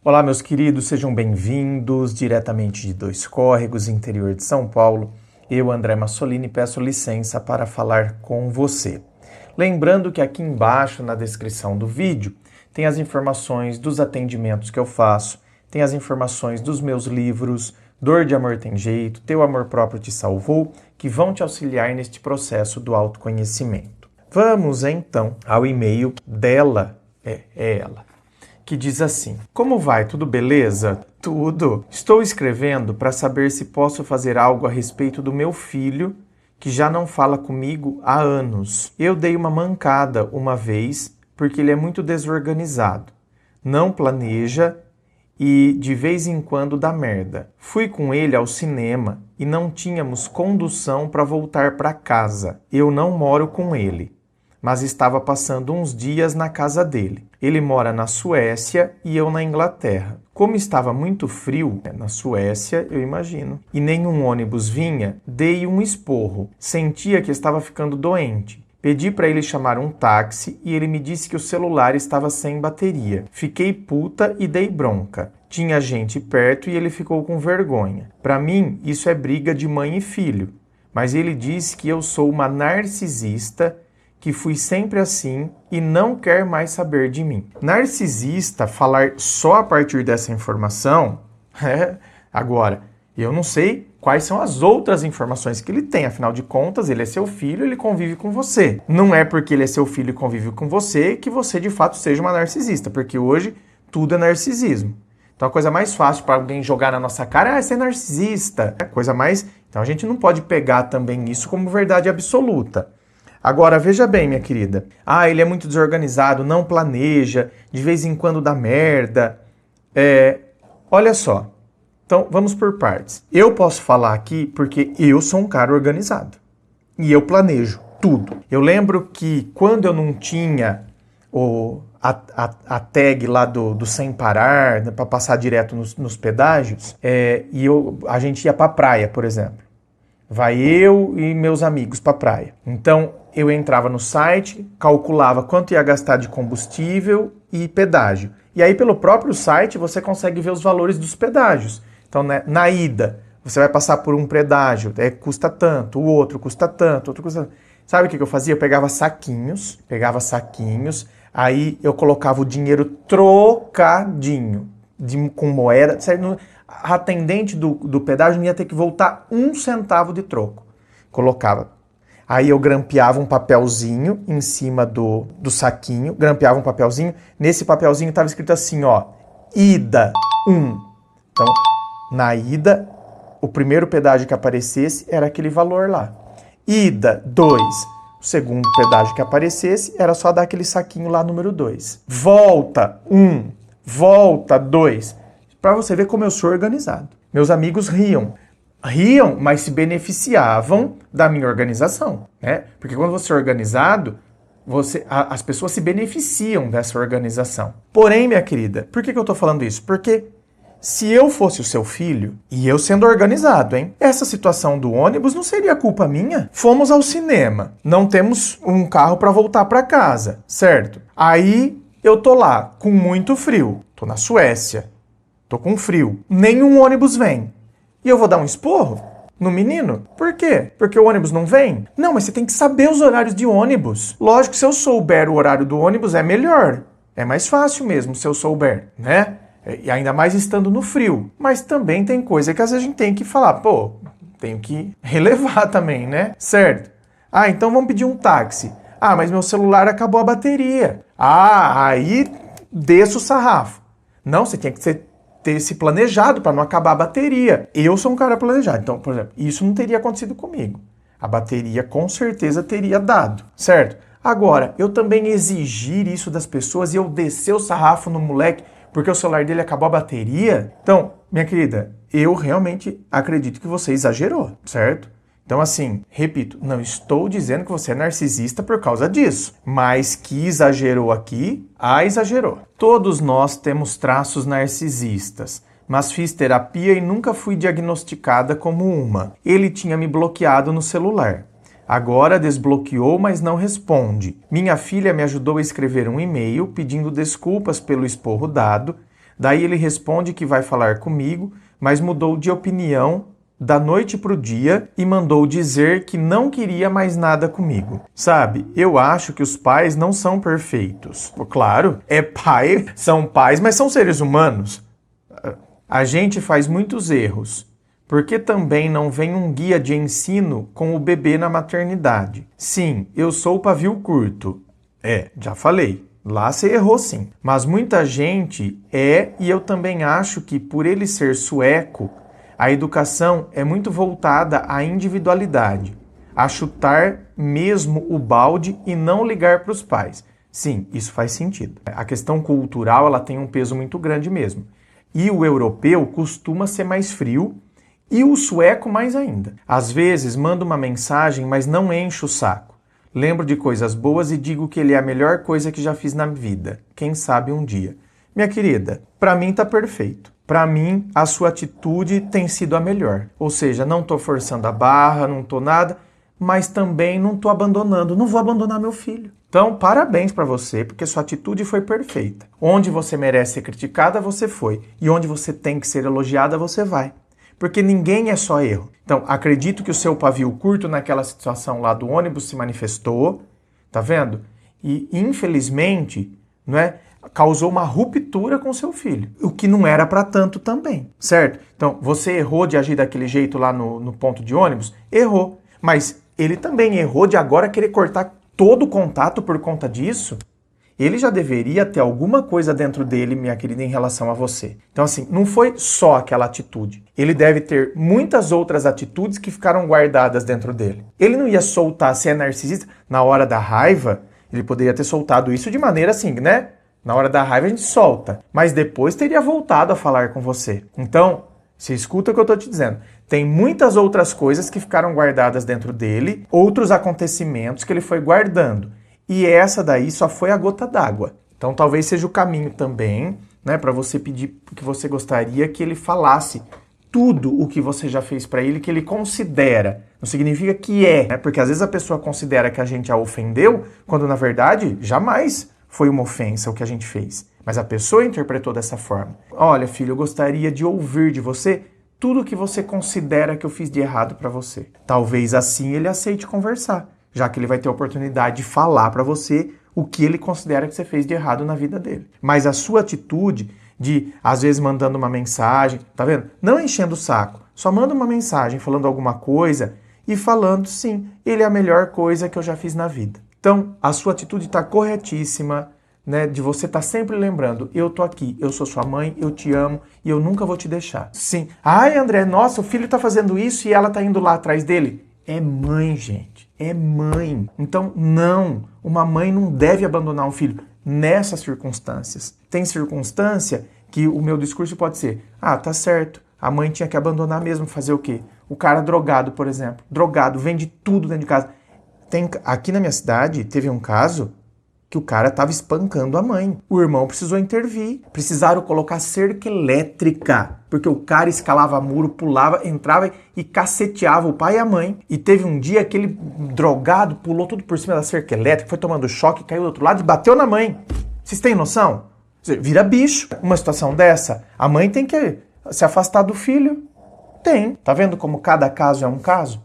Olá, meus queridos, sejam bem-vindos diretamente de Dois Córregos, interior de São Paulo. Eu, André Massolini, peço licença para falar com você. Lembrando que aqui embaixo, na descrição do vídeo, tem as informações dos atendimentos que eu faço, tem as informações dos meus livros, Dor de Amor Tem Jeito, Teu Amor Próprio Te Salvou, que vão te auxiliar neste processo do autoconhecimento. Vamos, então, ao e-mail dela, ela, que diz assim: como vai? Tudo beleza? Tudo. Estou escrevendo para saber se posso fazer algo a respeito do meu filho, que já não fala comigo há anos. Eu dei uma mancada uma vez, porque ele é muito desorganizado. Não planeja e de vez em quando dá merda. Fui com ele ao cinema e não tínhamos condução para voltar para casa. Eu não moro com ele, mas estava passando uns dias na casa dele. Ele mora na Suécia e eu na Inglaterra. Como estava muito frio, na Suécia, eu imagino, e nenhum ônibus vinha, dei um esporro. Sentia que estava ficando doente. Pedi para ele chamar um táxi e ele me disse que o celular estava sem bateria. Fiquei puta e dei bronca. Tinha gente perto e ele ficou com vergonha. Para mim, isso é briga de mãe e filho. Mas ele disse que eu sou uma narcisista, que fui sempre assim e não quer mais saber de mim. Narcisista, falar só a partir dessa informação, agora, eu não sei quais são as outras informações que ele tem, afinal de contas, ele é seu filho, ele convive com você. Não é porque ele é seu filho e convive com você que você de fato seja uma narcisista, porque hoje tudo é narcisismo. Então a coisa mais fácil para alguém jogar na nossa cara é ser narcisista. Então a gente não pode pegar também isso como verdade absoluta. Agora, veja bem, minha querida. Ele é muito desorganizado, não planeja, de vez em quando dá merda. Olha só. Então, vamos por partes. Eu posso falar aqui porque eu sou um cara organizado. E eu planejo tudo. Eu lembro que quando eu não tinha a tag lá do sem parar, para passar direto nos pedágios, a gente ia para a praia, por exemplo. Vai eu e meus amigos para a praia. Então, eu entrava no site, calculava quanto ia gastar de combustível e pedágio. E aí, pelo próprio site, você consegue ver os valores dos pedágios. Então, né, na ida, você vai passar por um pedágio, custa tanto, o outro custa tanto, outro custa tanto. Sabe o que eu fazia? Eu pegava saquinhos, aí eu colocava o dinheiro trocadinho, com moeda, certo? A atendente do pedágio não ia ter que voltar 1 centavo de troco. Colocava. Aí eu grampeava um papelzinho em cima do saquinho, nesse papelzinho estava escrito assim, ida 1. Então, na ida, o primeiro pedágio que aparecesse era aquele valor lá. Ida 2, o segundo pedágio que aparecesse era só dar aquele saquinho lá, número 2. Volta 1, volta 2. Para você ver como eu sou organizado. Meus amigos riam, mas se beneficiavam da minha organização, né? Porque quando você é organizado, as pessoas se beneficiam dessa organização. Porém, minha querida, por que eu estou falando isso? Porque se eu fosse o seu filho, e eu sendo organizado, essa situação do ônibus não seria culpa minha. Fomos ao cinema, não temos um carro para voltar para casa, certo? Aí eu tô lá com muito frio, tô na Suécia. Tô com frio. Nenhum ônibus vem. E eu vou dar um esporro no menino? Por quê? Porque o ônibus não vem? Não, mas você tem que saber os horários de ônibus. Lógico que se eu souber o horário do ônibus é melhor. É mais fácil mesmo se eu souber, né? E ainda mais estando no frio. Mas também tem coisa que às vezes a gente tem que falar, tenho que relevar também, né? Certo? Então vamos pedir um táxi. Mas meu celular acabou a bateria. Aí desça o sarrafo. Não, você tinha que ter se planejado para não acabar a bateria. Eu sou um cara planejado. Então, por exemplo, isso não teria acontecido comigo. A bateria com certeza teria dado, certo? Agora, eu também exigir isso das pessoas e eu descer o sarrafo no moleque porque o celular dele acabou a bateria? Então, minha querida, eu realmente acredito que você exagerou, certo? Então, assim, repito, não estou dizendo que você é narcisista por causa disso, mas que exagerou aqui, exagerou. Todos nós temos traços narcisistas, mas fiz terapia e nunca fui diagnosticada como uma. Ele tinha me bloqueado no celular. Agora desbloqueou, mas não responde. Minha filha me ajudou a escrever um e-mail pedindo desculpas pelo esporro dado. Daí ele responde que vai falar comigo, mas mudou de opinião da noite para o dia e mandou dizer que não queria mais nada comigo. Sabe, eu acho que os pais não são perfeitos. Claro, pai, são pais, mas são seres humanos. A gente faz muitos erros. Por que também não vem um guia de ensino com o bebê na maternidade? Sim, eu sou pavio curto. Já falei. Lá você errou sim. Mas muita gente e eu também acho que por ele ser sueco, a educação é muito voltada à individualidade, a chutar mesmo o balde e não ligar para os pais. Sim, isso faz sentido. A questão cultural ela tem um peso muito grande mesmo. E o europeu costuma ser mais frio e o sueco mais ainda. Às vezes manda uma mensagem, mas não enche o saco. Lembro de coisas boas e digo que ele é a melhor coisa que já fiz na vida. Quem sabe um dia. Minha querida, para mim tá perfeito. Para mim, a sua atitude tem sido a melhor. Ou seja, não tô forçando a barra, não tô nada, mas também não tô abandonando. Não vou abandonar meu filho. Então, parabéns para você, porque sua atitude foi perfeita. Onde você merece ser criticada, você foi. E onde você tem que ser elogiada, você vai. Porque ninguém é só erro. Então, acredito que o seu pavio curto naquela situação lá do ônibus se manifestou, tá vendo? E, infelizmente, causou uma ruptura com seu filho, o que não era para tanto também, certo? Então, você errou de agir daquele jeito lá no ponto de ônibus? Errou. Mas ele também errou de agora querer cortar todo o contato por conta disso? Ele já deveria ter alguma coisa dentro dele, minha querida, em relação a você. Então, assim, não foi só aquela atitude. Ele deve ter muitas outras atitudes que ficaram guardadas dentro dele. Ele não ia soltar, se é narcisista, na hora da raiva, ele poderia ter soltado isso de maneira assim, Na hora da raiva a gente solta, mas depois teria voltado a falar com você. Então, você escuta o que eu estou te dizendo. Tem muitas outras coisas que ficaram guardadas dentro dele, outros acontecimentos que ele foi guardando. E essa daí só foi a gota d'água. Então talvez seja o caminho também, para você pedir que você gostaria que ele falasse tudo o que você já fez para ele, que ele considera. Não significa que porque às vezes a pessoa considera que a gente a ofendeu, quando na verdade jamais foi uma ofensa o que a gente fez. Mas a pessoa interpretou dessa forma. Olha, filho, eu gostaria de ouvir de você tudo o que você considera que eu fiz de errado para você. Talvez assim ele aceite conversar, já que ele vai ter a oportunidade de falar para você o que ele considera que você fez de errado na vida dele. Mas a sua atitude de, às vezes, mandando uma mensagem, tá vendo? Não enchendo o saco, só manda uma mensagem falando alguma coisa e falando, sim, ele é a melhor coisa que eu já fiz na vida. Então, a sua atitude está corretíssima, de você estar sempre lembrando, eu tô aqui, eu sou sua mãe, eu te amo e eu nunca vou te deixar. Sim. Ai, André, nossa, o filho tá fazendo isso e ela tá indo lá atrás dele. É mãe, gente. É mãe. Então, não. Uma mãe não deve abandonar um filho nessas circunstâncias. Tem circunstância que o meu discurso pode ser, tá certo, a mãe tinha que abandonar mesmo, fazer o quê? O cara drogado, por exemplo. Drogado, vende tudo dentro de casa. Aqui na minha cidade, teve um caso que o cara estava espancando a mãe. O irmão precisou intervir. Precisaram colocar cerca elétrica, porque o cara escalava muro, pulava, entrava e caceteava o pai e a mãe. E teve um dia que ele, drogado, pulou tudo por cima da cerca elétrica, foi tomando choque, caiu do outro lado e bateu na mãe. Vocês têm noção? Vira bicho. Uma situação dessa, a mãe tem que se afastar do filho. Tem. Tá vendo como cada caso é um caso?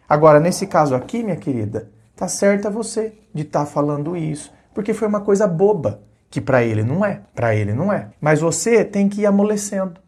Agora, nesse caso aqui, minha querida, tá certa você de estar falando isso, porque foi uma coisa boba, que para ele não é. Para ele não é. Mas você tem que ir amolecendo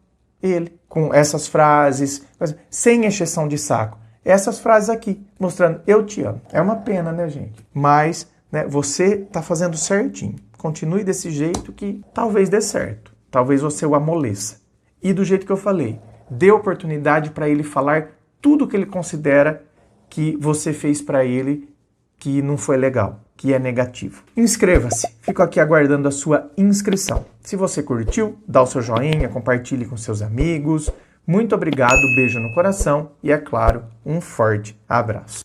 ele com essas frases, sem exceção de saco. Essas frases aqui, mostrando, eu te amo. É uma pena, né, gente? Mas você tá fazendo certinho. Continue desse jeito que talvez dê certo. Talvez você o amoleça. E do jeito que eu falei, dê oportunidade para ele falar tudo que ele considera que você fez para ele que não foi legal, que é negativo. Inscreva-se. Fico aqui aguardando a sua inscrição. Se você curtiu, dá o seu joinha, compartilhe com seus amigos. Muito obrigado, beijo no coração e, é claro, um forte abraço.